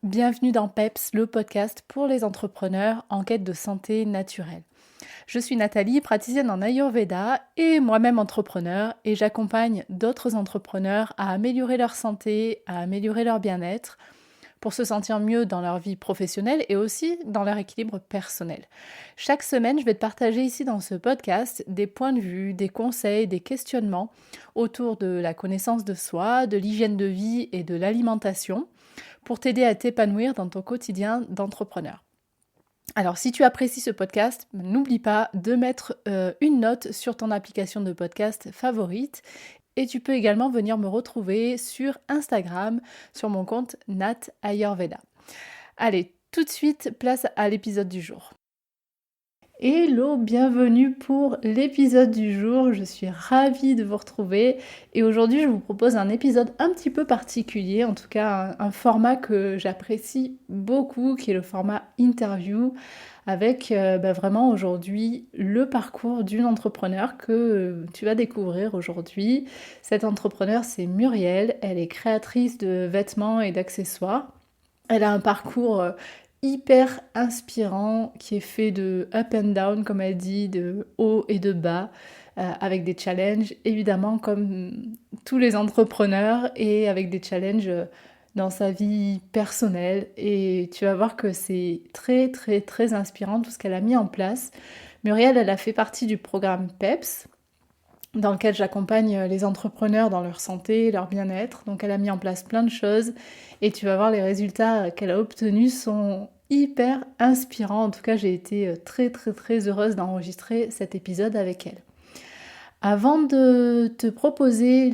Bienvenue dans PEPS, le podcast pour les entrepreneurs en quête de santé naturelle. Je suis Nathalie, praticienne en Ayurveda et moi-même entrepreneur et j'accompagne d'autres entrepreneurs à améliorer leur santé, à améliorer leur bien-être pour se sentir mieux dans leur vie professionnelle et aussi dans leur équilibre personnel. Chaque semaine, je vais te partager ici dans ce podcast des points de vue, des conseils, des questionnements autour de la connaissance de soi, de l'hygiène de vie et de l'alimentation pour t'aider à t'épanouir dans ton quotidien d'entrepreneur. Alors si tu apprécies ce podcast, n'oublie pas de mettre une note sur ton application de podcast favorite et tu peux également venir me retrouver sur Instagram sur mon compte Nat Ayurveda. Allez, tout de suite, place à l'épisode du jour. Hello, bienvenue pour l'épisode du jour, je suis ravie de vous retrouver et aujourd'hui je vous propose un épisode un petit peu particulier, en tout cas un format que j'apprécie beaucoup qui est le format interview avec vraiment aujourd'hui le parcours d'une entrepreneur que tu vas découvrir aujourd'hui. Cette entrepreneur c'est Muriel, elle est créatrice de vêtements et d'accessoires. Elle a un parcours hyper inspirant qui est fait de up and down, comme elle dit, de haut et de bas, avec des challenges, évidemment, comme tous les entrepreneurs, et avec des challenges dans sa vie personnelle. Et tu vas voir que c'est très, très, très inspirant tout ce qu'elle a mis en place. Muriel, elle a fait partie du programme PEPS, dans lequel j'accompagne les entrepreneurs dans leur santé, leur bien-être. Donc elle a mis en place plein de choses et tu vas voir les résultats qu'elle a obtenus sont hyper inspirants. En tout cas, j'ai été très très très heureuse d'enregistrer cet épisode avec elle. Avant de te proposer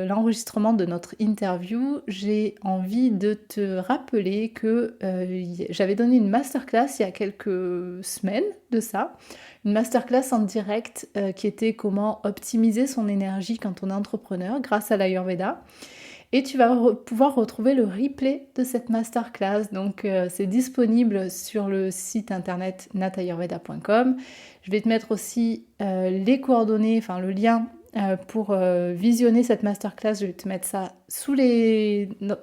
l'enregistrement de notre interview, j'ai envie de te rappeler que j'avais donné une masterclass il y a quelques semaines de ça, une masterclass en direct qui était comment optimiser son énergie quand on est entrepreneur grâce à l'Ayurveda. Et tu vas pouvoir retrouver le replay de cette masterclass. Donc c'est disponible sur le site internet natayurveda.com. Je vais te mettre aussi les coordonnées, enfin le lien pour visionner cette masterclass. Je vais te mettre ça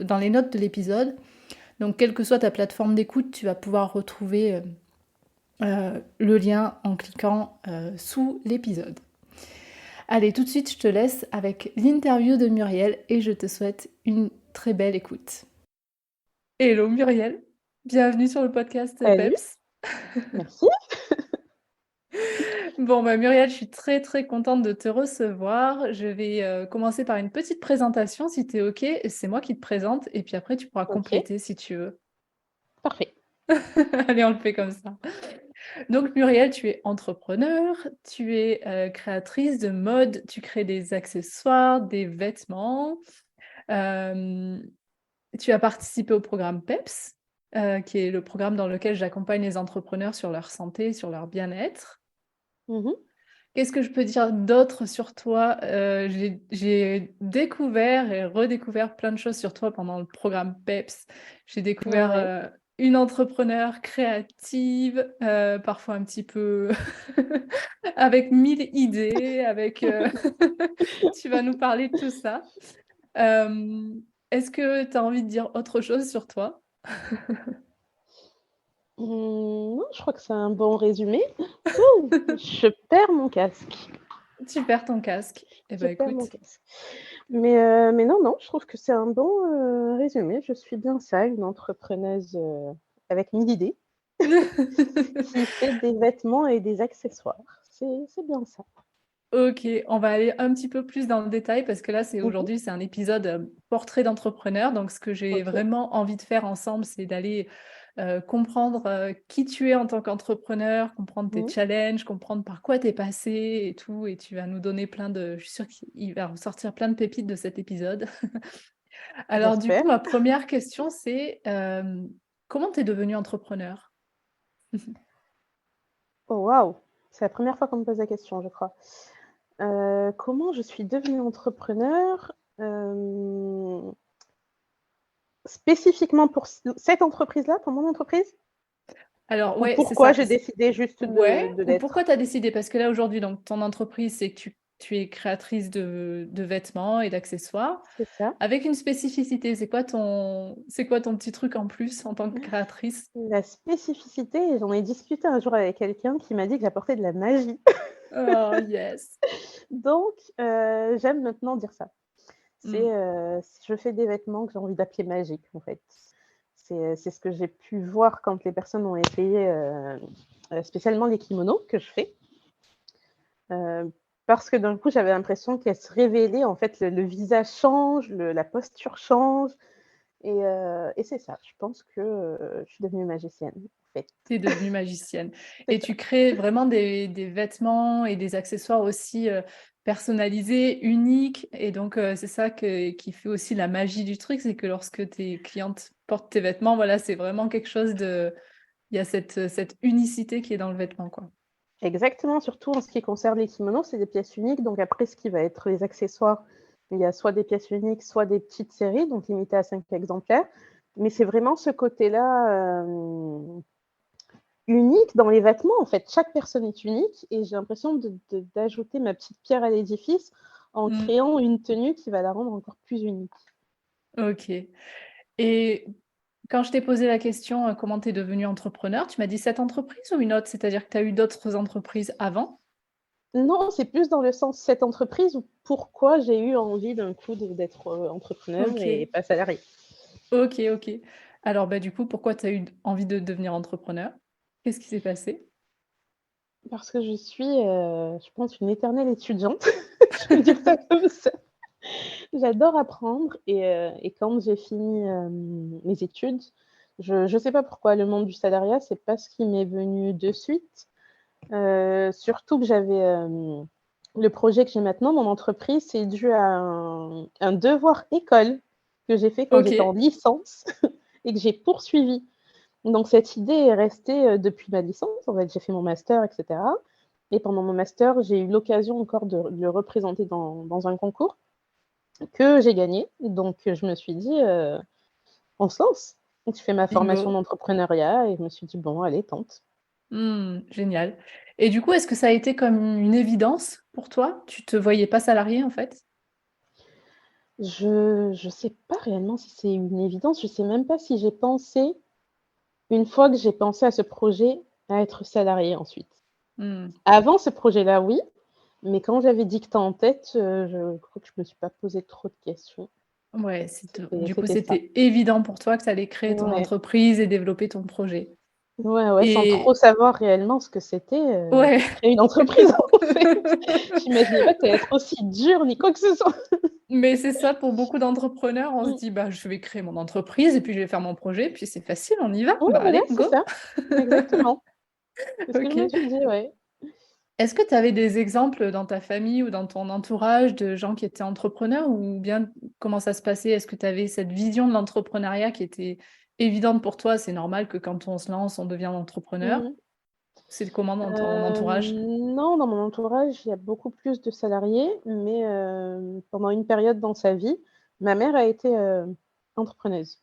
dans les notes de l'épisode. Donc quelle que soit ta plateforme d'écoute, tu vas pouvoir retrouver le lien en cliquant sous l'épisode. Allez, tout de suite, je te laisse avec l'interview de Muriel et je te souhaite une très belle écoute. Hello Muriel, bienvenue sur le podcast Salut, PEPS. merci. Bon, Muriel, je suis très très contente de te recevoir. Je vais commencer par une petite présentation si tu es OK. C'est moi qui te présente et puis après tu pourras Ok, compléter si tu veux. parfait. Allez, on le fait comme ça. Donc Muriel, tu es entrepreneur, tu es créatrice de mode, tu crées des accessoires, des vêtements. Euh, Tu as participé au programme PEPS, qui est le programme dans lequel j'accompagne les entrepreneurs sur leur santé, sur leur bien-être. Mhm. Qu'est-ce que je peux dire d'autre sur toi? J'ai découvert et redécouvert plein de choses sur toi pendant le programme PEPS. J'ai découvert Ouais. une entrepreneure créative, parfois un petit peu avec 1000 idées, tu vas nous parler de tout ça. Est-ce que tu as envie de dire autre chose sur toi? Non, je crois que c'est un bon résumé. Ouh, je perds mon casque. Tu perds ton casque. Eh Je ben perds mon écoute, casque. Mais non, non, je trouve que c'est un bon résumé. Je suis bien ça, une entrepreneuse avec 1000 idées qui fait des vêtements et des accessoires. C'est bien ça. ok, on va aller un petit peu plus dans le détail parce que là, Mhm. aujourd'hui, c'est un épisode portrait d'entrepreneur. Donc, ce que j'ai Ok. vraiment envie de faire ensemble, c'est d'aller comprendre qui tu es en tant qu'entrepreneur, comprendre tes Mhm. challenges, comprendre par quoi tu es passé et tout. Et tu vas nous donner je suis sûre qu'il va ressortir plein de pépites de cet épisode. Alors, du coup, J'espère. ma première question, c'est comment tu es devenue entrepreneur? Oh waouh, c'est la première fois qu'on me pose la question, je crois. Comment je suis devenue entrepreneur? Spécifiquement pour cette entreprise-là, pour mon entreprise? Alors, Ou ouais, c'est pourquoi ça. j'ai décidé juste Ouais, de ou pourquoi l'être? tu as décidé? Parce que là, aujourd'hui, donc, ton entreprise, c'est que tu es créatrice de vêtements et d'accessoires C'est ça. avec une spécificité. C'est quoi ton petit truc en plus en tant que créatrice? La spécificité et j'en ai discuté un jour avec quelqu'un qui m'a dit que j'apportais de la magie. Oh yes! Donc j'aime maintenant dire ça. Mmh. Je fais des vêtements que j'ai envie d'appeler magiques, en fait. C'est ce que j'ai pu voir quand les personnes ont essayé, spécialement les kimonos que je fais, parce que d'un coup, j'avais l'impression qu'elles se révélaient, en fait, le visage change, la posture change et c'est ça. Je pense que, je suis devenue magicienne, en fait. Tu es devenue magicienne C'est et ça. tu crées vraiment des vêtements et des accessoires aussi, personnalisés, uniques et donc c'est ça qui fait aussi la magie du truc, c'est que lorsque tes clientes portent tes vêtements, voilà, c'est vraiment quelque chose de il y a cette unicité qui est dans le vêtement, quoi. Exactement, surtout en ce qui concerne les kimonos, c'est des pièces uniques, donc après ce qui va être les accessoires, il y a soit des pièces uniques, soit des petites séries, donc limitées à 5 exemplaires. Mais c'est vraiment ce côté-là, unique dans les vêtements, en fait. Chaque personne est unique et j'ai l'impression d'ajouter ma petite pierre à l'édifice en Mmh. créant une tenue qui va la rendre encore plus unique. OK et quand je t'ai posé la question, comment tu es devenue entrepreneur, tu m'as dit cette entreprise ou une autre? C'est-à-dire que tu as eu d'autres entreprises avant? Non, c'est plus dans le sens cette entreprise ou pourquoi j'ai eu envie d'un coup d'être, entrepreneur et OK. pas salariée. OK, OK. Alors, bah, du coup, pourquoi tu as eu envie de devenir entrepreneur? Qu'est-ce qui s'est passé? Parce que je suis, je pense une éternelle étudiante, je vais dire ça comme ça. J'adore apprendre et quand j'ai fini, mes études, je sais pas pourquoi le monde du salariat, c'est pas ce qui m'est venu de suite. Surtout que j'avais, le projet que j'ai maintenant, mon entreprise, c'est dû à un devoir école que j'ai fait quand j'étais en OK, licence et que j'ai poursuivi. Donc cette idée est restée, depuis ma licence. En fait, j'ai fait mon master et cetera et pendant mon master, j'ai eu l'occasion encore de le représenter dans un concours que j'ai gagné. Donc je me suis dit, «On se lance». Donc je fais ma formation bingo. d'entrepreneuriat et je me suis dit: «Bon allez, tente». Génial et du coup, est-ce que ça a été comme une évidence pour toi? Tu te voyais pas salarié, en fait? Je sais pas réellement si c'est une évidence, je sais même pas si j'ai pensé, une fois que j'ai pensé à ce projet, à être salariée ensuite. Mmh. Avant ce projet-là, oui, mais quand j'avais Dicta en tête, je crois que je me suis pas posé trop de questions. Ouais, du coup, C'était ça. c'était évident pour toi que tu allais créer ton Ouais, entreprise et développer ton projet ouais, ouais, sans trop et savoir réellement ce que c'était, ouais. que créer une entreprise, en fait. J'imaginais pas que ça allait être aussi dur ni quoi que ce soit. Mais c'est ça pour beaucoup d'entrepreneurs, on se Mmh. dit: «Bah, je vais créer mon entreprise et puis je vais faire mon projet, puis c'est facile, on y va. Ouais, Bah, voilà, allez, c'est go!» ça, exactement. C'est ce que je me OK. suis dit, ouais. Est-ce que tu avais des exemples dans ta famille ou dans ton entourage de gens qui étaient entrepreneurs ou bien comment ça se passait? Est-ce que tu avais cette vision de l'entrepreneuriat qui était évidente pour toi? C'est normal que quand on se lance, on devient entrepreneur. Mmh. C'est comment dans ton entourage? Non, dans mon entourage, il y a beaucoup plus de salariés, mais pendant une période dans sa vie, ma mère a été, entrepreneuse.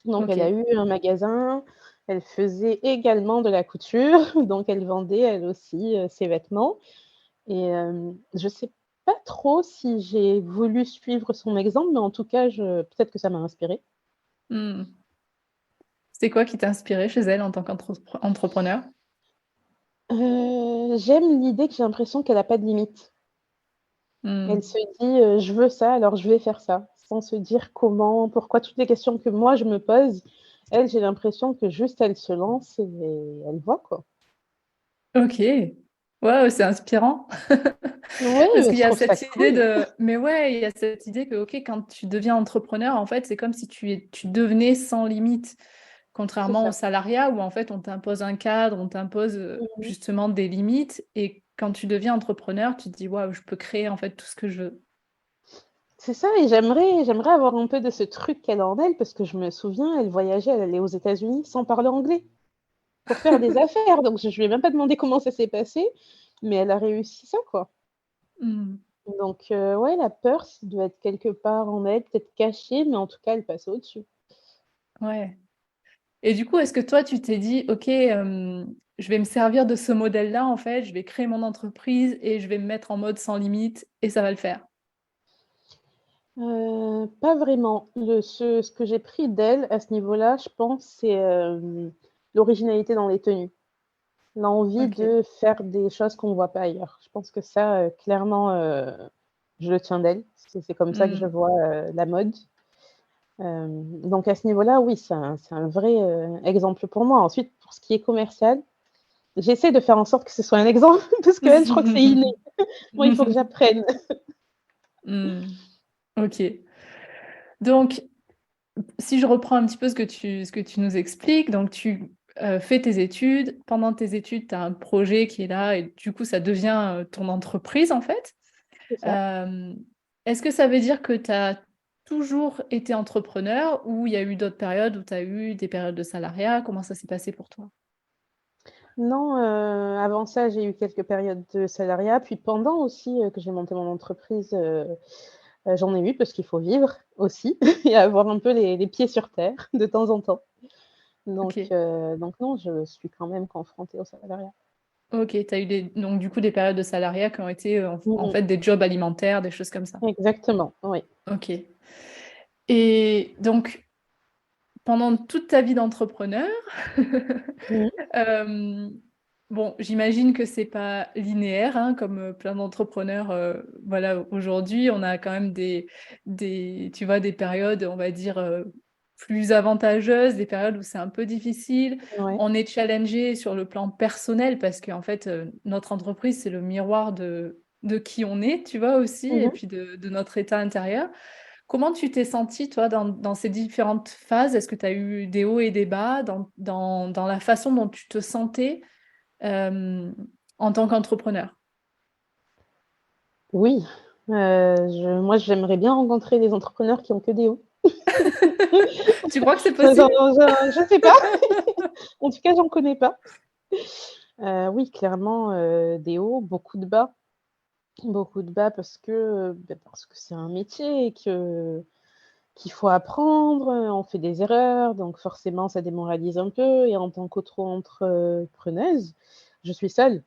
Donc elle a OK. eu un magasin, elle faisait également de la couture, donc elle vendait elle aussi, ses vêtements et je sais pas trop si j'ai voulu suivre son exemple, mais en tout cas, je peut-être que ça m'a inspirée. Mmh. C'est quoi qui t'a inspiré chez elle en tant qu'entrepreneur? J'aime l'idée que j'ai l'impression qu'elle a pas de limite. Mmh. Elle se dit, «Je veux ça, alors je vais faire ça», sans se dire comment, pourquoi, toutes les questions que moi je me pose, elle, j'ai l'impression que juste elle se lance et elle voit, quoi. OK. Waouh, c'est inspirant. Ouais, Parce mais qu'il je y a trouve ça cette idée cool. de mais ouais, il y a cette idée que, OK, quand tu deviens entrepreneur, en fait, c'est comme si tu devenais sans limite. C'est Contrairement au ça. salariat où, en fait, on t'impose un cadre, on t'impose, Mmh mh. justement des limites et quand tu deviens entrepreneur, tu te dis: «Waouh, je peux créer, en fait, tout ce que je veux». C'est ça et j'aimerais avoir un peu de ce truc qu'elle a en elle, parce que je me souviens, elle voyageait, elle allait aux États-Unis sans parler anglais, pour faire des affaires, donc je lui ai même pas demandé comment ça s'est passé, mais elle a réussi ça, quoi. Mmh. Donc ouais, la peur, ça doit être quelque part en elle, peut-être cachée, mais en tout cas, elle passait au-dessus. Ouais et du coup, est-ce que toi, tu t'es dit: «OK, je vais me servir de ce modèle-là, en fait, je vais créer mon entreprise et je vais me mettre en mode sans limite et ça va le faire? Pas vraiment. Ce que j'ai pris d'elle à ce niveau-là, je pense, c'est, l'originalité dans les tenues. L'envie OK. de faire des choses qu'on ne voit pas ailleurs. Je pense que ça, clairement, je le tiens d'elle. C'est comme ça que je Mmh. vois, la mode. Donc à ce niveau-là, oui, c'est un vrai, exemple pour moi. Ensuite, pour ce qui est commercial, j'essaie de faire en sorte que ce soit un exemple parce qu'elle, je crois que c'est inné. Moi, il faut que j'apprenne. Mmh. OK. Donc, si je reprends un petit peu ce que tu nous expliques, donc tu, fais tes études. Pendant tes études, tu as un projet qui est là et du coup, ça devient, ton entreprise, en fait. C'est ça. Hem, Est-ce que ça veut dire que tu as toujours été entrepreneur ou il y a eu d'autres périodes où tu as eu des périodes de salariat? Comment ça s'est passé pour toi? Non, avant ça, j'ai eu quelques périodes de salariat, puis pendant aussi, que j'ai monté mon entreprise, j'en ai eu parce qu'il faut vivre aussi et avoir un peu les pieds sur terre de temps en temps. OK. Donc non, je suis quand même confrontée au salariat. OK, tu as eu des donc du coup des périodes de salariat qui ont été, en Mmh. fait des jobs alimentaires, des choses comme ça? Exactement, oui. OK. Et donc pendant toute ta vie d'entrepreneur, Mmh. hem, bon, j'imagine que c'est pas linéaire, hein, comme, plein d'entrepreneurs, voilà, aujourd'hui, on a quand même des tu vois, des périodes, on va dire, plus avantageuses, des périodes où c'est un peu difficile. Ouais. On est challengé sur le plan personnel parce qu'en fait, notre entreprise, c'est le miroir de qui on est, tu vois, aussi Mmh et mh. puis de notre état intérieur. Comment tu t'es sentie, toi, dans ces différentes phases? Est-ce que tu as eu des hauts et des bas dans la façon dont tu te sentais, en tant qu'entrepreneur? Oui, j'aimerais bien rencontrer des entrepreneurs qui ont que des hauts. Tu crois que c'est J'en possible? je sais pas, en tout cas, j'en connais pas. Oui, clairement, des hauts, beaucoup de bas. Beaucoup de bas parce que c'est un métier et qu'il faut apprendre, on fait des erreurs, donc forcément ça démoralise un peu et en tant qu'auto-entrepreneuse, je suis seule.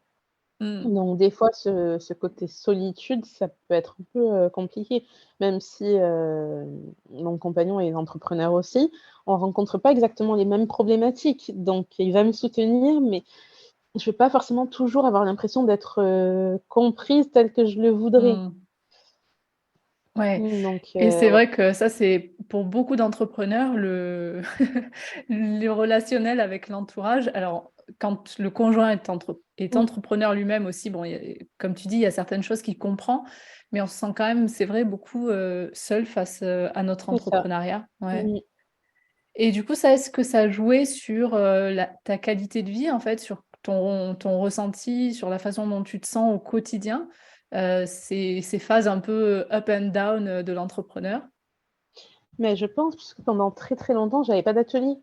Mmh. Donc des fois ce côté solitude, ça peut être un peu, compliqué. Même si, mon compagnon est entrepreneur aussi, on rencontre pas exactement les mêmes problématiques. Donc il va me soutenir, mais je vais pas forcément toujours avoir l'impression d'être, comprise telle que je le voudrais. Mmh. Ouais Donc et c'est ouais. vrai que ça, c'est pour beaucoup d'entrepreneurs le le relationnel avec l'entourage. Alors, quand le conjoint est Mmh. entrepreneur lui-même aussi, bon, il y a comme tu dis, il y a certaines choses qu'il comprend, mais on se sent quand même, c'est vrai, beaucoup, seul face, à notre C'est ça. entrepreneuriat. Ouais Mmh. et du coup, ça, est-ce que ça a joué sur, la ta qualité de vie, en fait, sur ton ressenti, sur la façon dont tu te sens au quotidien, ces phases un peu up and down, de l'entrepreneur? Mais je pense, puisque pendant très, très longtemps, j'avais pas d'atelier.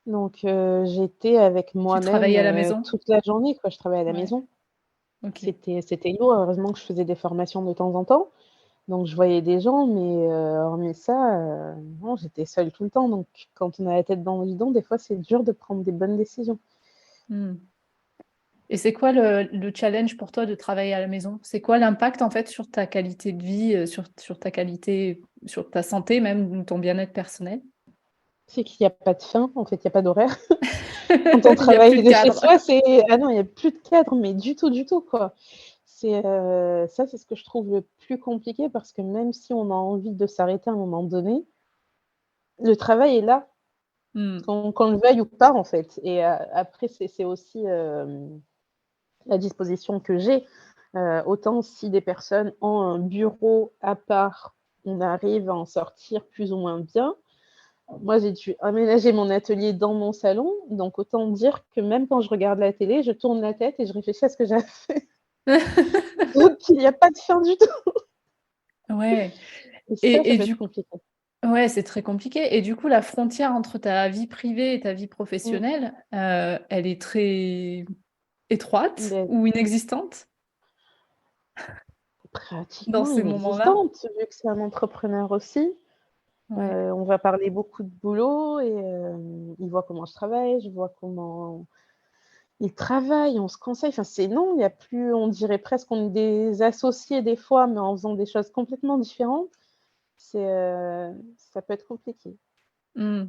Donc j'étais avec Tu moi-même, travaillais à la maison? toute la journée, quoi. Je travaillais à la Ouais, maison. OK. C'était lourd. Heureusement que je faisais des formations de temps en temps. Donc je voyais des gens, mais hormis ça, non, j'étais seule tout le temps. Donc quand on a la tête dans le guidon, des fois, c'est dur de prendre des bonnes décisions. Mmh et c'est quoi le challenge pour toi de travailler à la maison? C'est quoi l'impact, en fait, sur ta qualité de vie, sur ta qualité, sur ta santé même ou ton bien-être personnel? C'est qu'il y a pas de fin, en fait, il y a pas d'horaire. Quand on Il y a plus travaille de de chez cadre. soi, c'est ah non, il y a plus de cadre, mais du tout, quoi. Ça, c'est ce que je trouve le plus compliqué parce que même si on a envie de s'arrêter à un moment donné, le travail est là, Mmh. qu'on le veuille ou pas, en fait et après c'est aussi, la disposition que j'ai. Autant si des personnes ont un bureau à part, on arrive à en sortir plus ou moins bien. Moi, j'ai dû aménager mon atelier dans mon salon, donc autant dire que même quand je regarde la télé, je tourne la tête et je réfléchis à ce que j'ai à faire. Donc il y a pas de fin du tout Ouais et ça et peut être du compliqué. ouais, c'est très compliqué et du coup, la frontière entre ta vie privée et ta vie Mmh. professionnelle, elle est très étroite Beh, ou inexistante dans pratiquement ces moments-là? inexistante, vu que c'est un entrepreneur aussi. Ouais. On va parler beaucoup de boulot et il voit comment je travaille, je vois comment ils travaillent, on se conseille, enfin c'est non, il y a plus on dirait presque qu'on est des associés des fois, mais en faisant des choses complètement différentes. Ça peut être compliqué. Mmh.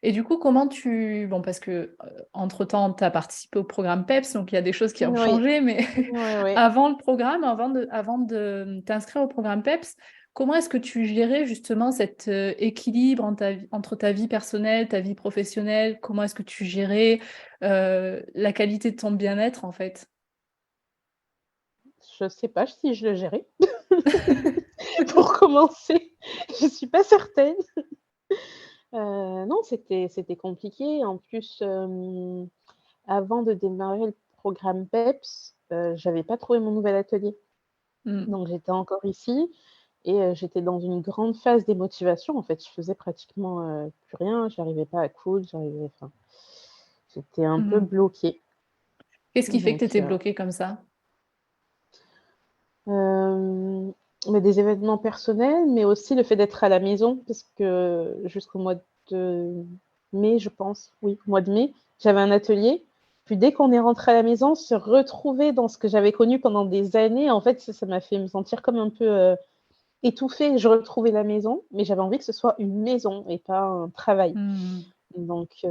Et du coup, comment tu bon, parce que, entre-temps, tu as participé au programme PEPS, donc il y a des choses qui ont Oui, changé, mais ouais, ouais. avant le programme, avant de t'inscrire au programme PEPS, comment est-ce que tu gérais justement cet, équilibre entre ta vie personnelle, ta vie professionnelle? Comment est-ce que tu gérais, la qualité de ton bien-être, en fait? Je sais pas si je le gérais. Pour commencer, je suis pas certaine. Non, c'était compliqué. En plus, avant de démarrer le programme PEPS, j'avais pas trouvé mon nouvel atelier. Mmh. Donc j'étais encore ici et j'étais dans une grande phase démotivation. En fait, je faisais pratiquement, plus rien. J'arrivais pas à coudre, enfin, j'étais un peu Mmh. bloquée. Qu'est-ce qui fait que tu Donc étais bloquée comme ça? hem, mais des événements personnels, mais aussi le fait d'être à la maison parce que jusqu'au mois de mai, je pense, oui, mois de mai, j'avais un atelier. Puis dès qu'on est rentré à la maison, se retrouver dans ce que j'avais connu pendant des années, en fait, ça m'a fait me sentir comme un peu, étouffée. Je retrouvais la maison, mais j'avais envie que ce soit une maison et pas un travail. Mmh. Donc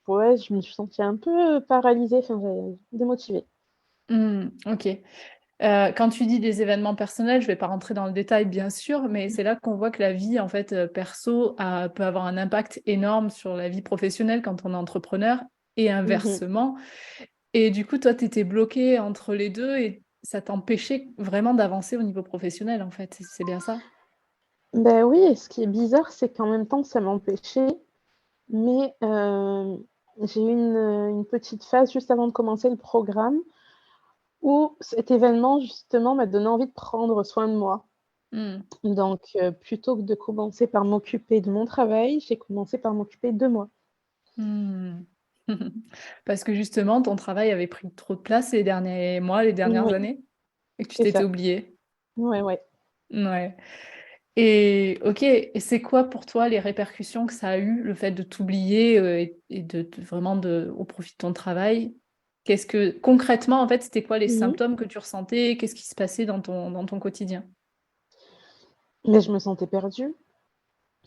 ouais, je me suis sentie un peu paralysée, enfin, démotivée. Mmh. OK. Quand tu dis des événements personnels, je vais pas rentrer dans le détail bien sûr, mais c'est là qu'on voit que la vie en fait, perso peut avoir un impact énorme sur la vie professionnelle quand on est entrepreneur et Mmh mh. inversement. Et du coup, toi, tu étais bloquée entre les 2 et ça t'empêchait vraiment d'avancer au niveau professionnel en fait, c'est bien ça? Bah, oui et ce qui est bizarre, c'est qu'en même temps, ça m'empêchait, mais j'ai eu une petite phase juste avant de commencer le programme où cet événement justement m'a donné envie de prendre soin de moi. Mmh. Donc plutôt que de commencer par m'occuper de mon travail, j'ai commencé par m'occuper de moi. Mmh. Parce que justement, ton travail avait pris trop de place les derniers mois, les dernières Oui, années et que tu c'est t'étais ça. oubliée? Ouais, ouais. Ouais. Et OK, et c'est quoi pour toi les répercussions que ça a eu, le fait de t'oublier, et de vraiment au profit de ton travail? Qu'est-ce que concrètement, en fait, c'était quoi les Mmh mh. symptômes que tu ressentais? Qu'est-ce qui se passait dans ton quotidien? Mais je me sentais perdue.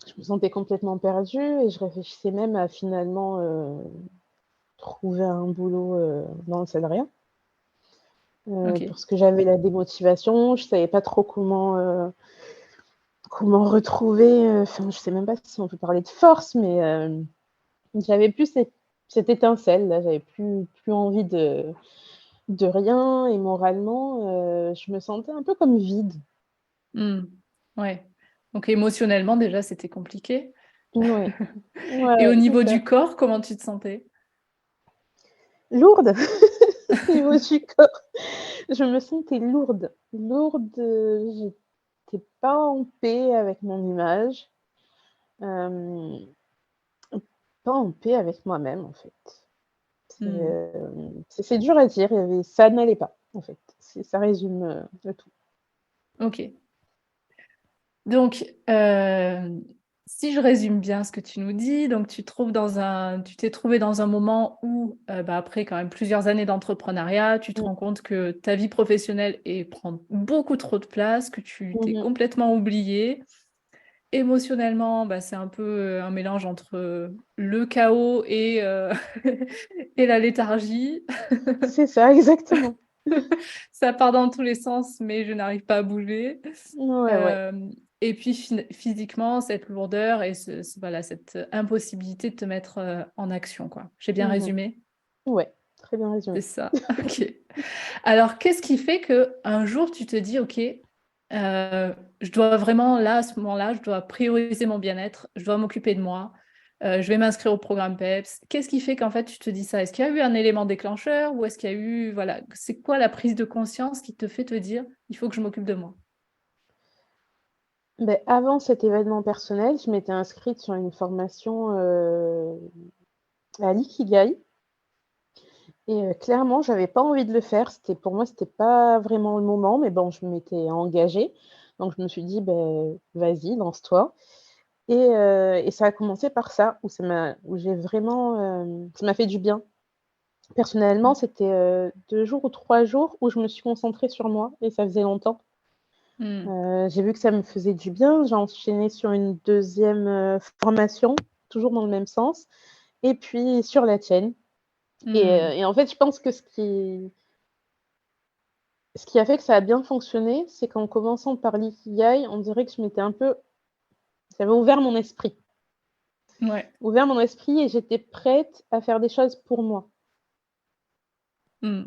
Je me sentais complètement perdue et je réfléchissais même à finalement, trouver un boulot, dans le salariat, OK. parce que j'avais la démotivation, je savais pas trop comment retrouver, enfin, je sais même pas si on peut parler de force, mais j'avais plus cette étincelle là, j'avais plus envie de rien et moralement, je me sentais un peu comme vide. Mmh. Ouais. Donc émotionnellement déjà, c'était compliqué. Ouais, ouais, Et au ouais, c'est niveau ça. du corps, comment tu te sentais? Lourde, au niveau du corps, je me sentais lourde, lourde, j'étais pas en paix avec mon image, hem, pas en paix avec moi-même, en fait. Mmh. C'est dur à dire, ça n'allait pas, en fait. Ça résume, le tout. OK. Donc, si je résume bien ce que tu nous dis, donc tu t'es trouvé dans un moment où, bah, après quand même plusieurs années d'entrepreneuriat, tu te Mmh. rends compte que ta vie professionnelle prend beaucoup trop de place, que tu Mmh t'es mh. complètement oublié. Émotionnellement, bah, c'est un peu, un mélange entre, le chaos et la léthargie. C'est ça, exactement. Ça part dans tous les sens, mais je n'arrive pas à bouger. Ouais, ouais. Hem et puis physiquement, cette lourdeur et voilà, cette impossibilité de te mettre, en action, quoi. J'ai bien Mmh mh. résumé? Ouais, très bien C'est résumé. ça, OK. Alors qu'est-ce qui fait qu'un jour tu te dis: «OK, je dois vraiment là, à ce moment-là, je dois prioriser mon bien-être, je dois m'occuper de moi, je vais m'inscrire au programme PEPS». Qu'est-ce qui fait qu'en fait tu te dis ça? Est-ce qu'il y a eu un élément déclencheur ou est-ce qu'il y a eu voilà, c'est quoi la prise de conscience qui te fait te dire: «Il faut que je m'occupe de moi»? Beh, avant cet événement personnel, je m'étais inscrite sur une formation, à l'Ikigai et clairement, j'avais pas envie de le faire. Pour moi, c'était pas vraiment le moment, mais bon, je m'étais engagée. Donc je me suis dit: «Beh, vas-y, lance-toi» et ça a commencé par ça, où j'ai vraiment, ça m'a fait du bien. Personnellement, c'était 2 jours ou 3 jours où je me suis concentrée sur moi et ça faisait longtemps. Mmh. J'ai vu que ça me faisait du bien. J'ai enchaîné sur une deuxième formation, toujours dans le même sens et puis sur la tienne Mmh. et en fait, je pense que ce qui a fait que ça a bien fonctionné, c'est qu'en commençant par l'ikigai, on dirait que je m'étais un peu ça avait Ouais. ouvert mon esprit et j'étais prête à faire des choses pour moi. Mmh.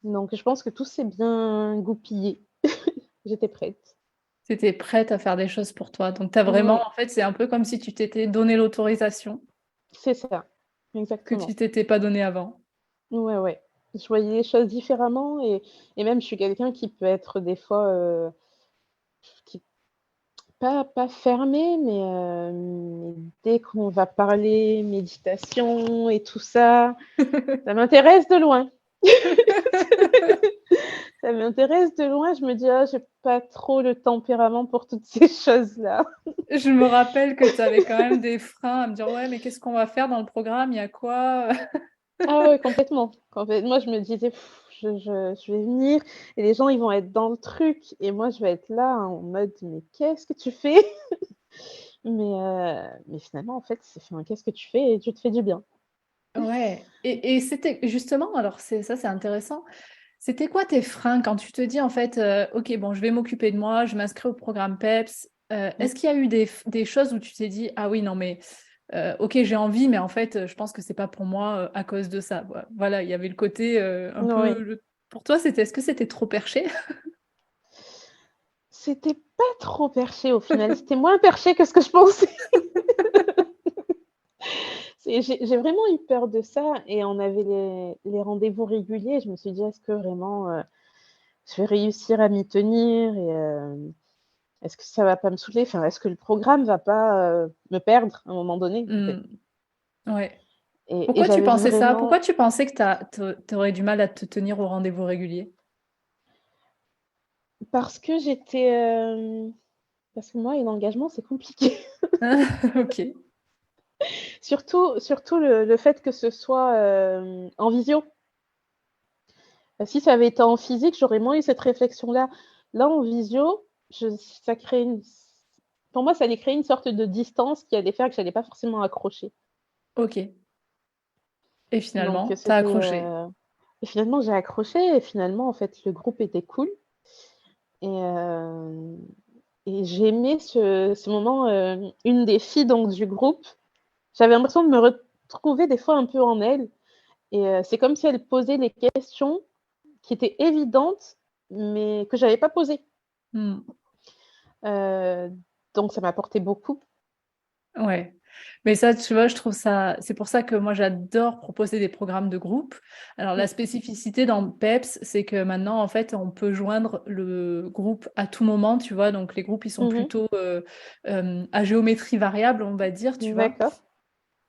Donc je pense que tout s'est bien goupillé. J'étais prête. Tu étais prête à faire des choses pour toi. Donc tu as vraiment Ouais, en fait, c'est un peu comme si tu t'étais donné l'autorisation c'est ça, que tu exactement. t'étais pas donnée avant. Ouais, ouais. Je voyais les choses différemment et même je suis quelqu'un qui peut être des fois, qui pas fermé, mais dès qu'on va parler méditation et tout ça, ça m'intéresse de loin. Ça m'intéresse de loin, je me dis: «Ah, j'ai pas trop le tempérament pour toutes ces choses-là». Je me rappelle que tu avais quand même des freins à me dire: «Ouais, mais qu'est-ce qu'on va faire dans le programme? Il y a quoi?» Ah ouais, complètement. Moi, je me disais: «Je vais venir et les gens, ils vont être dans le truc et moi, je vais être là en mode: "Mais qu'est-ce que tu fais?"» mais finalement, en fait, c'est enfin, qu'est-ce que tu fais et tu te fais du bien. Ouais et c'était justement alors c'est intéressant. C'était quoi tes freins quand tu te dis en fait, «OK, bon, je vais m'occuper de moi, je m'inscris au programme PEPS». Mmh. Est-ce qu'il y a eu des choses où tu t'es dit: «Ah oui, non mais, OK, j'ai envie, mais en fait, je pense que c'est pas pour moi, à cause de ça». Voilà, il y avait le côté, un peu Oui. le pour toi, est-ce que c'était trop perché? C'était pas trop perché au final, c'était moins perché que ce que je pensais. J'ai vraiment eu peur de ça et on avait les rendez-vous réguliers. Je me suis dit: «Est-ce que vraiment, je vais réussir à m'y tenir et est-ce que ça va pas me saouler? Enfin, est-ce que le programme va pas, me perdre à un moment donné, en fait?» Mmh, ouais. Et Pourquoi tu j'avais pensais ça? vraiment Pourquoi tu pensais que tu aurais du mal à te tenir aux rendez-vous réguliers? parce que parce que moi, un engagement, c'est compliqué. OK. Surtout le fait que ce soit, en visio. Si ça avait été en physique, j'aurais moins eu cette réflexion-là. Là, en visio, je ça crée une pour moi, ça allait créer une sorte de distance qui allait faire que j'allais pas forcément accrocher. OK et Donc finalement, tu as c'était, accroché? et finalement, j'ai accroché et finalement, en fait, le groupe était cool et hem et j'aimais ce moment, une des filles donc du groupe, j'avais l'impression de me retrouver des fois un peu en elle et c'est comme si elle posait les questions qui étaient évidentes, mais que j'avais pas posées. Mmh. Heu, donc ça m'apportait beaucoup. Ouais, mais ça, tu vois, je trouve ça c'est pour ça que moi j'adore proposer des programmes de groupe. Alors la Mmh. spécificité dans PEPS, c'est que maintenant, en fait, on peut joindre le groupe à tout moment, tu vois? Donc les groupes, ils sont Mmh. plutôt, à géométrie variable, on va dire, tu vois? D'accord.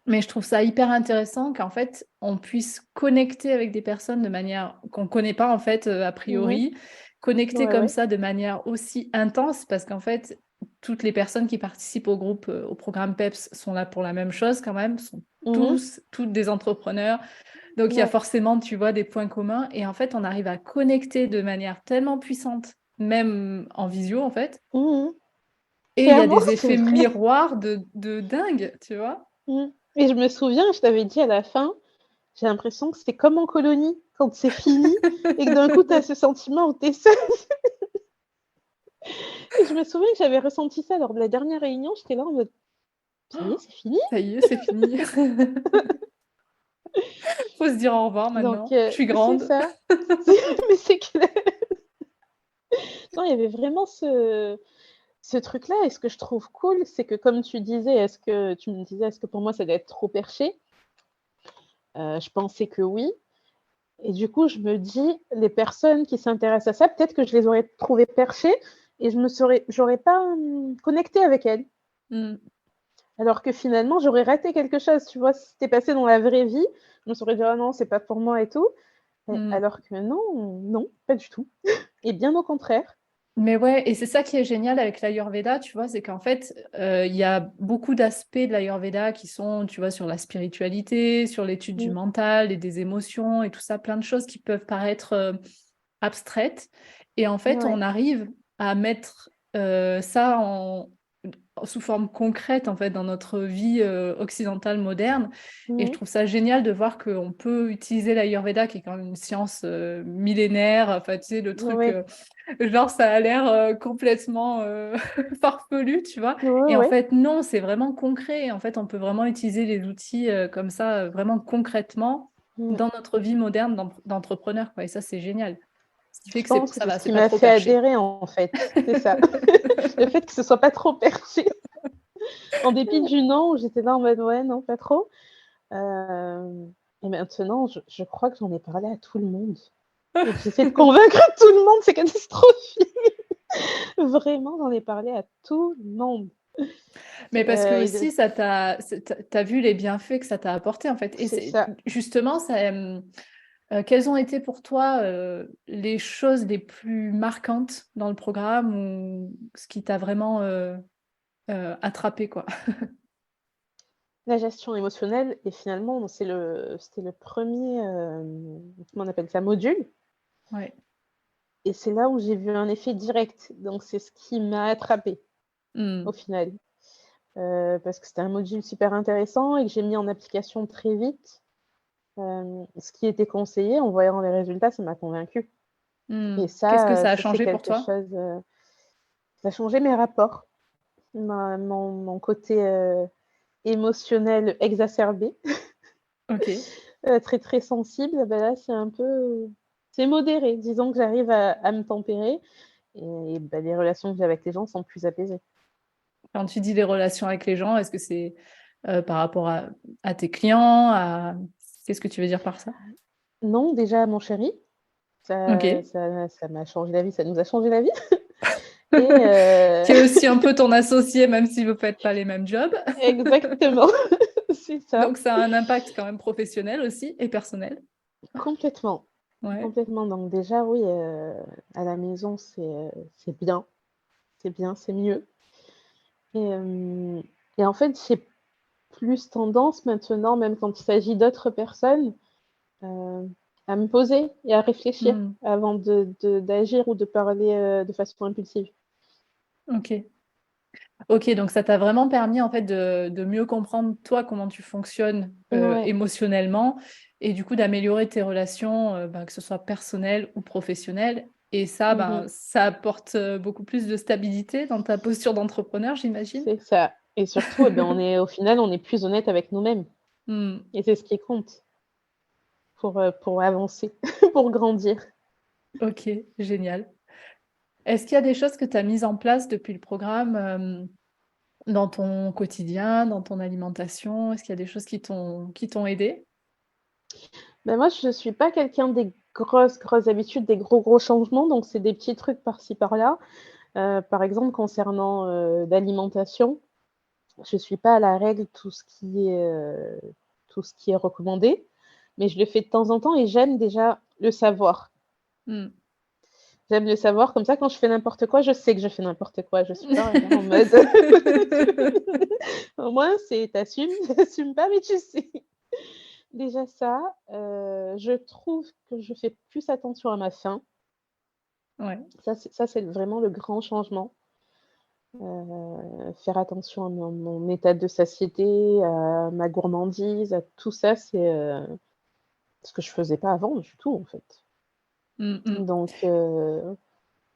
Mais je trouve ça hyper intéressant qu'en fait, on puisse connecter avec des personnes de manière qu'on connaît pas, en fait, a Mmh. priori. Connecter Ouais, comme ouais. ça de manière aussi intense parce qu'en fait, toutes les personnes qui participent au groupe, au programme PEPS sont là pour la même chose quand même, sont Mmh. tous toutes des entrepreneurs. Donc il y a Ouais. forcément, tu vois, des points communs et en fait, on arrive à connecter de manière tellement puissante, même en visio, en fait Mmh. et il y a Clairement, des c'est effets vrai. miroirs de dingue, tu vois? Mmh et je me souviens, je t'avais dit à la fin, j'ai l'impression que c'est comme en colonie, quand c'est fini et que d'un coup, tu as ce sentiment où tu es seule et je me souviens que j'avais ressenti ça lors de la dernière réunion, j'étais là en mode: «Ça y est, c'est fini?» Ça y est, c'est fini. Faut se dire au revoir donc maintenant. Je suis c'est grande. ça. C'est mais c'est clair. Non, il y avait vraiment ce truc-là et ce que je trouve cool, c'est que comme tu disais, est-ce que tu me disais: «Est-ce que pour moi ça doit être trop perché?» Je pensais que oui et du coup, je me dis: «Les personnes qui s'intéressent à ça, peut-être que je les aurais trouvées perchées et j'aurais pas, connecté avec elles». Mmh. Alors que finalement, j'aurais raté quelque chose, tu vois? Si c'était passé dans la vraie vie, je me serais dit: «Ah non, c'est pas pour moi et tout» et Mmh. alors que non, non, pas du tout et bien au contraire. Mais ouais, et c'est ça qui est génial avec l'Ayurveda, tu vois, c'est qu'en fait, il y a beaucoup d'aspects de l'Ayurveda qui sont, tu vois, sur la spiritualité, sur l'étude du Mmh. mental et des émotions et tout ça, plein de choses qui peuvent paraître abstraites. Et en fait, Ouais. on arrive à mettre ça sous forme concrète, en fait, dans notre vie occidentale moderne. Et je Mmh. trouve ça génial de voir qu'on peut utiliser l'Ayurveda, qui est quand même une science millénaire, enfin, tu sais, le truc... Ouais. genre, ça a l'air complètement farfelu, tu vois. Ouais, Et en ouais. fait, non, c'est vraiment concret. En fait, on peut vraiment utiliser les outils comme ça, vraiment concrètement, Mmh. dans notre vie moderne d'entrepreneur, quoi. Et ça, c'est génial. Ce qui fait Je que pense que ça c'est va, ce c'est qui pas m'a trop fait perché. adhérer, en fait, c'est ça. Le fait que ce soit pas trop perché. En dépit du non, où j'étais là en mode: «Ouais, non, pas trop». Et maintenant, je crois que j'en ai parlé à tout le monde et que j'essaie de convaincre tout le monde, c'est catastrophique. Vraiment, j'en ai parlé à tout le monde. Mais parce que Et de aussi, t'as vu les bienfaits que ça t'a apporté, en fait. Et C'est c'est ça. justement, quelles ont été pour toi les choses les plus marquantes dans le programme ou ce qui t'a vraiment attrapé, quoi? La gestion émotionnelle et finalement, c'était le premier comment on appelle ça? Module Ouais. et c'est là où j'ai vu un effet direct. Donc c'est ce qui m'a attrapée Mmh. au final, parce que c'était un module super intéressant et que j'ai mis en application très vite. Ce qui était conseillé, en voyant les résultats, ça m'a convaincue Mmh. et Qu'est-ce que ça a ça c'est changé pour quelque toi? chose, ça a changé mes rapports, mon côté, émotionnel exacerbé, OK. très, très sensible, bah, là, c'est modéré. Disons que j'arrive à me tempérer et bah, les relations que j'ai avec les gens sont plus apaisées. Quand tu dis les relations avec les gens, est-ce que c'est par rapport à tes clients, qu'est-ce que tu veux dire par ça? Non, déjà mon chéri, OK. ça m'a changé la vie, ça nous a changé la vie et Qui est aussi un peu ton associé, même si vous ne faites pas les mêmes jobs. exactement, c'est ça, Donc ça a un impact quand même professionnel aussi et personnel. complètement. Ouais. Complètement, donc déjà oui, à la maison, c'est bien, c'est bien, c'est mieux et en fait, j'ai plus tendance maintenant, même quand il s'agit d'autres personnes, heu, à me poser et à réfléchir Mmh. avant d'agir ou de parler, de façon impulsive. OK. OK, donc ça t'a vraiment permis en fait de mieux comprendre toi comment tu fonctionnes, Ouais. émotionnellement et du coup d'améliorer tes relations, que ce soit personnelles ou professionnelles et ça, Mmh ben, mh. ça apporte, beaucoup plus de stabilité dans ta posture d'entrepreneur, j'imagine? C'est ça et surtout, au final, on est plus honnête avec nous-mêmes Mmh. et c'est ce qui compte pour avancer, pour grandir. OK, génial. Est-ce qu'il y a des choses que tu as mises en place depuis le programme, dans ton quotidien, dans ton alimentation? Est-ce qu'il y a des choses qui t'ont aidé? Moi, je suis pas quelqu'un des grosses, grosses habitudes, des gros, gros changements, donc c'est des petits trucs par-ci par-là. Par exemple, concernant, l'alimentation, je suis pas à la règle tout ce qui est recommandé, mais je le fais de temps en temps et j'aime déjà le savoir. Mmh. J'aime le savoir comme ça quand je fais n'importe quoi, je sais que je fais n'importe quoi. Je suis pas là en mode au moins c'est tu assumes pas mais tu sais. Déjà ça, je trouve que je fais plus attention à ma faim. Ouais. Ça c'est vraiment le grand changement. Faire attention à mon état de satiété, à ma gourmandise, à tout ça, c'est, ce que je faisais pas avant du tout, en fait. Mmh mh. Donc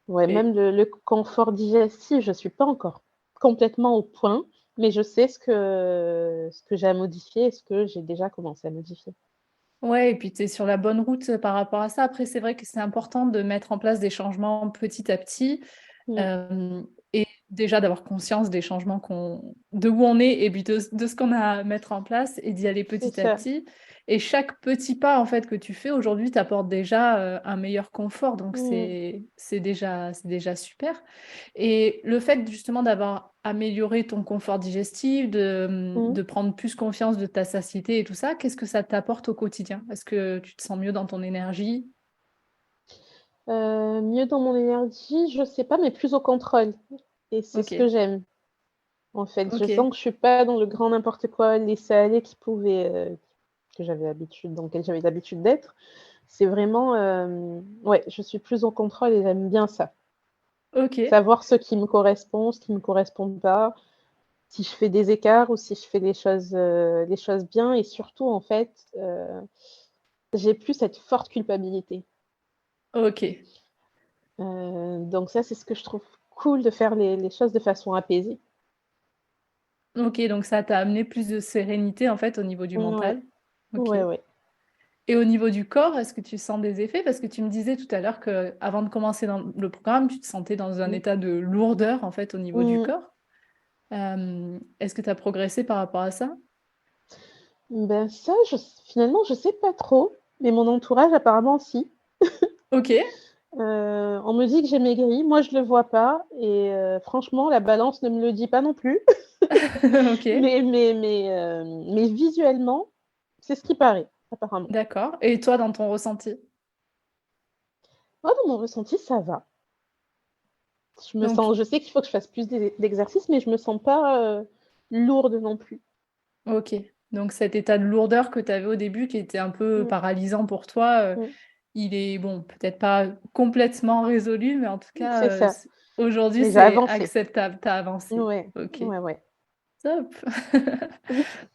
ouais, Et même le confort digestif, je suis pas encore complètement au point, mais je sais ce que j'ai à modifier et ce que j'ai déjà commencé à modifier. ouais et puis tu es sur la bonne route, par rapport à ça. Après, c'est vrai que c'est important de mettre en place des changements petit à petit, Mmh. hem et déjà d'avoir conscience des changements de où on est et puis de ce qu'on a à mettre en place et d'y aller C'est petit à ça. petit et chaque petit pas, en fait, que tu fais aujourd'hui t'apporte déjà, un meilleur confort donc Mmh. c'est déjà super et le fait justement d'avoir amélioré ton confort digestif, Mmh. de prendre plus confiance de ta satiété et tout ça, qu'est-ce que ça t'apporte au quotidien? Est-ce que tu te sens mieux dans ton énergie? Mieux dans mon énergie, je sais pas, mais plus au contrôle et c'est ce que OK, j'aime, en fait. Je OK, sens que je suis pas dans le grand n'importe quoi, laisser aller dans lequel j'avais l'habitude d'être. C'est vraiment, ouais, je suis plus en contrôle et j'aime bien ça. OK, Savoir ce qui me correspond, ce qui me correspond pas, si je fais des écarts ou si je fais les choses bien et surtout, en fait, j'ai plus cette forte culpabilité. OK. Donc ça, c'est ce que je trouve cool de faire les choses de façon apaisée. OK, donc ça t'a amené plus de sérénité, en fait, au niveau du Ouais, mental? OK. ouais, ouais. Et au niveau du corps, est-ce que tu sens des effets? Parce que tu me disais tout à l'heure qu'avant de commencer dans le programme, tu te sentais dans un Mmh. état de lourdeur, en fait, au niveau du Mmh. corps. Est-ce que tu as progressé par rapport à ça? Ben ça, finalement, je sais pas trop, mais mon entourage apparemment si. OK. On me dit que j'ai maigri, moi je le vois pas et franchement la balance ne me le dit pas non plus. OK, Mais visuellement, c'est ce qui paraît, apparemment. d'accord. Et toi, dans ton ressenti? Moi, dans mon ressenti, ça va. Donc Je sais qu'il faut que je fasse plus d'exercices, mais je me sens pas, lourde non plus. OK. Donc cet état de lourdeur que tu avais au début, qui était un peu Mmh, paralysant pour toi, mmh, il est bon, peut-être pas complètement résolu, mais en tout c'est cas, ça. aujourd'hui, Mais j'ai c'est avancé. acceptable, tu as avancé. Ouais, OK, ouais, ouais. top.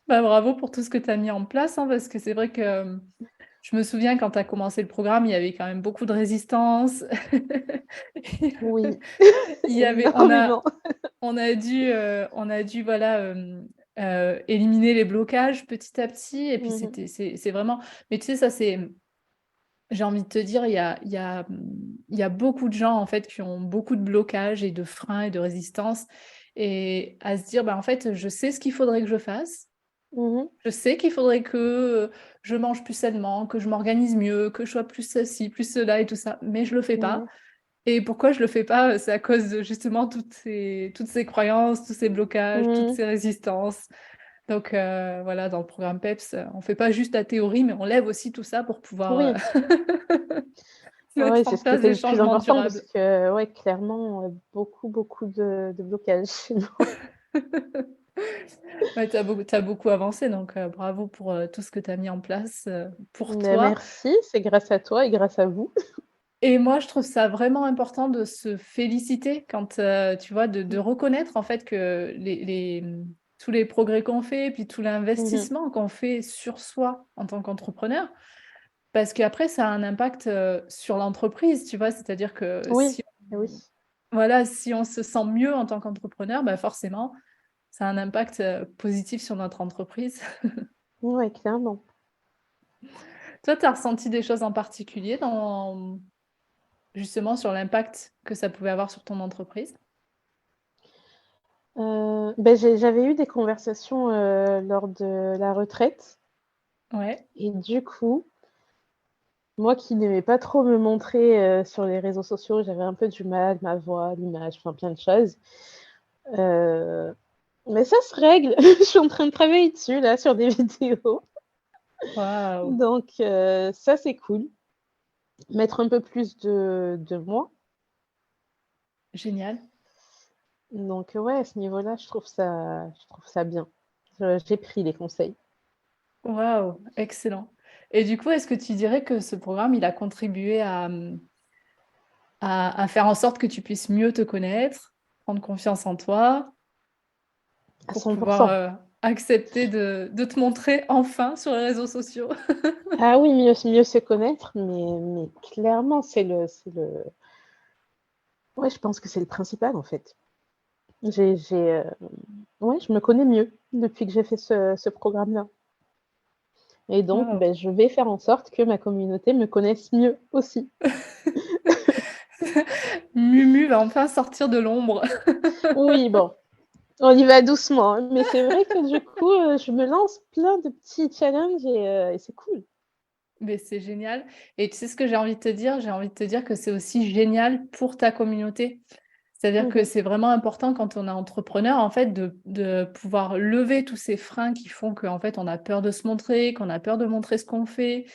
Bah, bravo pour tout ce que tu as mis en place, hein, parce que c'est vrai que, je me souviens quand tu as commencé le programme, il y avait quand même beaucoup de résistance. Oui, Il y avait énormément. on a dû voilà, éliminer les blocages petit à petit et puis Mmh mh. c'est vraiment mais tu sais ça c'est j'ai envie de te dire il y a beaucoup de gens en fait qui ont beaucoup de blocages et de freins et de résistance et à se dire: «Bah, en fait, je sais ce qu'il faudrait que je fasse. Mmh mh. Je sais qu'il faudrait que, je mange plus sainement, que je m'organise mieux, que je sois plus ceci, plus cela et tout ça, mais je le fais pas». Ouais. Et pourquoi je le fais pas? C'est à cause de justement toutes ces croyances, tous ces blocages, toutes Mmh. ces résistances. Donc voilà, dans le programme PEPS, on fait pas juste la théorie, mais on lève aussi tout ça pour pouvoir, Oui. mettre Ouais, en c'est ce qui place était des le plus changements important parce durables. que, ouais, clairement, beaucoup de blocages chez moi. Ouais, tu beaucoup avancé, donc bravo pour, tout ce que tu as mis en place, pour Beh, toi. merci, c'est grâce à toi et grâce à vous. Et moi, je trouve ça vraiment important de se féliciter quand, tu vois, de reconnaître en fait que tous les progrès qu'on fait, puis tout Mmh mh. l'investissement qu'on fait sur soi en tant qu'entrepreneur. Parce qu'après ça a un impact, sur l'entreprise, tu vois? C'est-à-dire que Oui, si oui. voilà, si on se sent mieux en tant qu'entrepreneur, bah, forcément, ça a un impact, positif sur notre entreprise. Ouais, clairement. Toi, tu as ressenti des choses en particulier dans justement sur l'impact que ça pouvait avoir sur ton entreprise? J'avais eu des conversations, lors de la retraite Ouais. et du coup, moi qui n'aimais pas trop me montrer, sur les réseaux sociaux, j'avais un peu du mal, ma voix, l'image, enfin plein de choses. Heu, mais ça se règle. Je suis en train de travailler dessus là, sur des vidéos. Waouh! Donc ça c'est cool. Mettre un peu plus de moi. Génial. Donc ouais, à ce niveau-là, je trouve ça bien. J'ai pris les conseils. Waouh! Excellent. Et du coup, est-ce que tu dirais que ce programme, il a contribué à, à faire en sorte que tu puisses mieux te connaître, prendre confiance en toi, À pour 100. pouvoir, accepter de te montrer enfin sur les réseaux sociaux? Ah oui, mieux se connaître, mais clairement, ouais, je pense que c'est le principal, en fait. J'ai, ouais, je me connais mieux depuis que j'ai fait ce programme-là et donc Waouh! je vais faire en sorte que ma communauté me connaisse mieux aussi. Mumu va enfin sortir de l'ombre. Oui, bon, on y va doucement, hein, mais c'est vrai que du coup, je me lance plein de petits challenges et c'est cool. Mais c'est génial et tu sais ce que j'ai envie de te dire? J'ai envie de te dire que c'est aussi génial pour ta communauté. C'est-à-dire Mmh que mh. c'est vraiment important quand on est entrepreneur, en fait, de pouvoir lever tous ces freins qui font qu'en fait, on a peur de se montrer, qu'on a peur de montrer ce qu'on fait,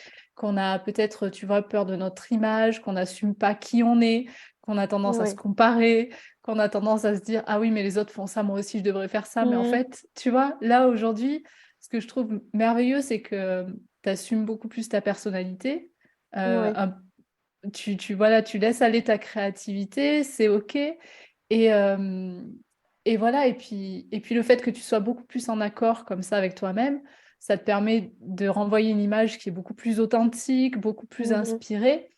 qu'on a peut-être, tu vois, peur de notre image, qu'on n'assume pas qui on est, qu'on a tendance à se Ouais. comparer, qu'on a tendance à se dire: «Ah oui, mais les autres font ça, moi aussi je devrais faire ça». Mais en Mmh. fait, tu vois, là, aujourd'hui, ce que je trouve merveilleux, c'est que tu assumes beaucoup plus ta personnalité, Ouais. un voilà, tu laisses aller ta créativité, c'est OK et hem et voilà et puis le fait que tu sois beaucoup plus en accord comme ça avec toi-même, ça te permet de renvoyer une image qui est beaucoup plus authentique, beaucoup plus Mmh. inspirée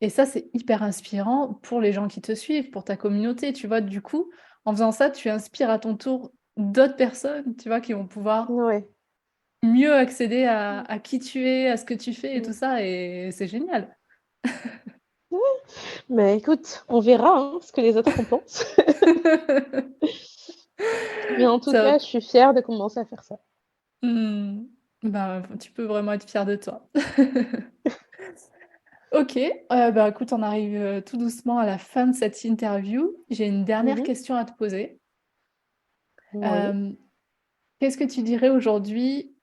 et ça, c'est hyper inspirant pour les gens qui te suivent, pour ta communauté, tu vois? Du coup, en faisant ça, tu inspires à ton tour d'autres personnes, tu vois? Qui vont pouvoir Ouais. mieux accéder à Mmh. qui tu es, à ce que tu fais et tout Mmh. ça et c'est génial. Mais écoute, on verra, hein, ce que les autres en pensent. Mais en tout cas, Top. je suis fière de commencer à faire ça. Mmh. Bah, tu peux vraiment être fière de toi. OK, bah, écoute, on arrive, tout doucement à la fin de cette interview. J'ai une dernière Mmh. question à te poser. Oui. Hem, Qu'est-ce que tu dirais aujourd'hui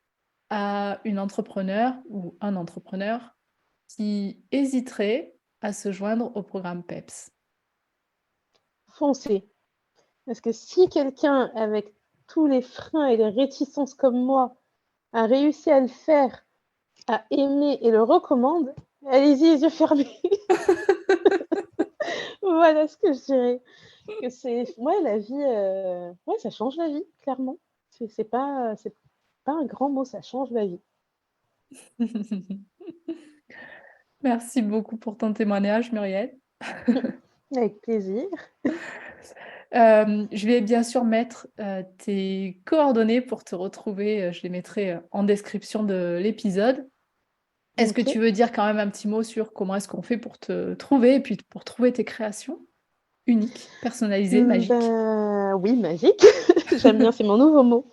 à une entrepreneur ou un entrepreneur qui hésiterait à se joindre au programme PEPS? Foncez. Parce que si quelqu'un avec tous les freins et les réticences comme moi a réussi à le faire, a aimé et le recommande, allez-y les yeux fermés. Voilà ce que je dirais. Que c'est ouais la vie, ouais ça change la vie clairement. C'est pas un grand mot, ça change la vie. Merci beaucoup pour ton témoignage, Muriel. Avec plaisir. Je vais bien sûr mettre, tes coordonnées pour te retrouver, je les mettrai, en description de l'épisode. Est-ce que OK. tu veux dire quand même un petit mot sur comment est-ce qu'on fait pour te trouver et puis pour trouver tes créations uniques, personnalisées, magiques? Bah, oui, magique. J'aime bien, c'est mon nouveau mot.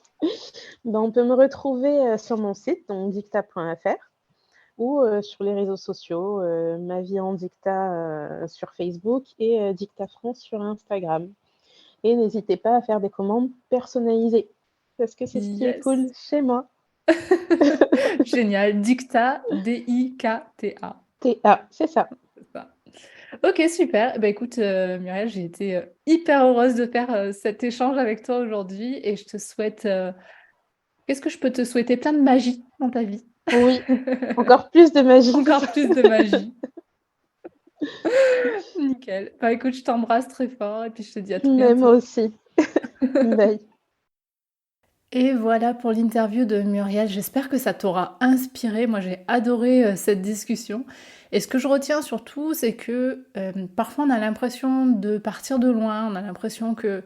Bah, on peut me retrouver, sur mon site, donc dicta.fr ou, sur les réseaux sociaux, Ma vie en dicta, sur Facebook et Dicta France sur Instagram. Et n'hésitez pas à faire des commandes personnalisées, parce que c'est ce qui est Yes! cool chez moi. Génial, Dicta, Dikta. TA, c'est ça. C'est ça. OK, super. Bah, écoute, Muriel, j'ai été, hyper heureuse de faire, cet échange avec toi aujourd'hui et je te souhaite, qu'est-ce que je peux te souhaiter? Plein de magie dans ta vie. Oui, encore plus de magie que ça. Encore plus de magie. Nickel. Bah, écoute, je t'embrasse très fort et puis je te dis à tout Mais moi bientôt. aussi. Bye. Et voilà pour l'interview de Muriel. J'espère que ça t'aura inspiré. Moi, j'ai adoré, cette discussion et ce que je retiens surtout, c'est que, parfois on a l'impression de partir de loin, on a l'impression que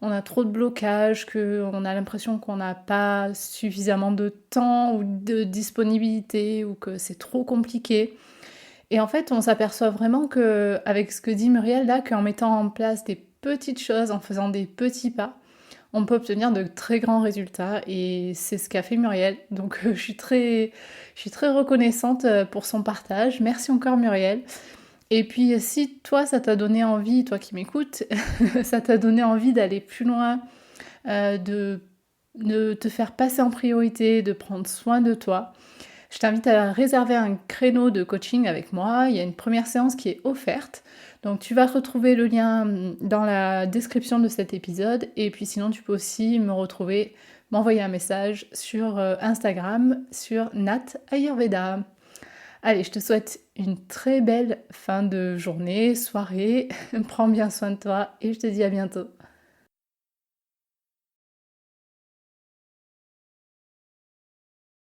on a trop de blocages, qu'on a l'impression qu'on n'a pas suffisamment de temps ou de disponibilité ou que c'est trop compliqué et en fait, on s'aperçoit vraiment qu'avec ce que dit Muriel là, qu'en mettant en place des petites choses, en faisant des petits pas, on peut obtenir de très grands résultats et c'est ce qu'a fait Muriel. Donc je suis très reconnaissante pour son partage. Merci encore Muriel. Et puis si toi, ça t'a donné envie, toi qui m'écoutes, ça t'a donné envie d'aller plus loin, de te faire passer en priorité, de prendre soin de toi, je t'invite à réserver un créneau de coaching avec moi. Il y a une première séance qui est offerte. Donc tu vas retrouver le lien dans la description de cet épisode. Et puis sinon, tu peux aussi me retrouver, m'envoyer un message sur Instagram, sur Nat Ayurveda. Allez, je te souhaite une très belle fin de journée, soirée. Prends bien soin de toi et je te dis à bientôt.